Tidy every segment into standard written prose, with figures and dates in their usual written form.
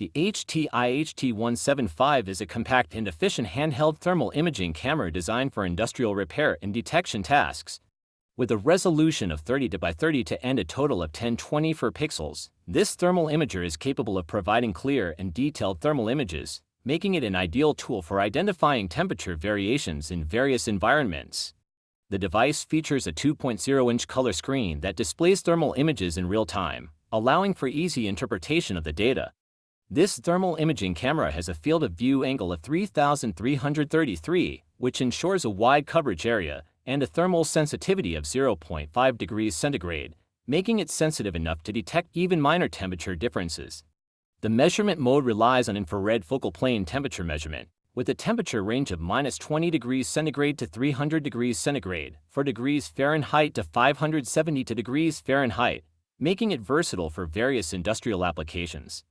The HTI HT-175 is a compact and efficient handheld thermal imaging camera designed for industrial repair and detection tasks. With a resolution of 30 by 30 and a total of 1024 pixels, this thermal imager is capable of providing clear and detailed thermal images, making it an ideal tool for identifying temperature variations in various environments. The device features a 2.0-inch color screen that displays thermal images in real time, allowing for easy interpretation of the data. This thermal imaging camera has a field of view angle of 3,333, which ensures a wide coverage area, and a thermal sensitivity of 0.5 degrees centigrade, making it sensitive enough to detect even minor temperature differences. The measurement mode relies on infrared focal plane temperature measurement, with a temperature range of -20 degrees centigrade to 300 degrees centigrade, 4 degrees Fahrenheit to 572 degrees Fahrenheit, making it versatile for various industrial applications.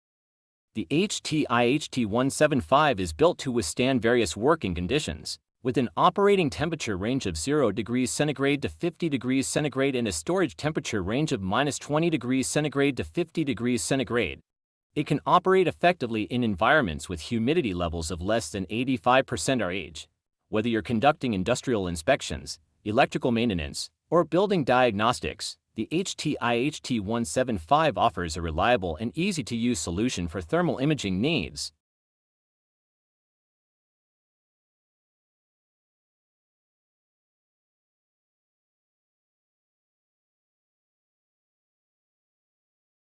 The HTI HT-175 is built to withstand various working conditions, with an operating temperature range of 0 degrees centigrade to 50 degrees centigrade and a storage temperature range of -20 degrees centigrade to 50 degrees centigrade. It can operate effectively in environments with humidity levels of less than 85% RH. Whether you're conducting industrial inspections, electrical maintenance, or building diagnostics, the HTI HT-175 offers a reliable and easy-to-use solution for thermal imaging needs.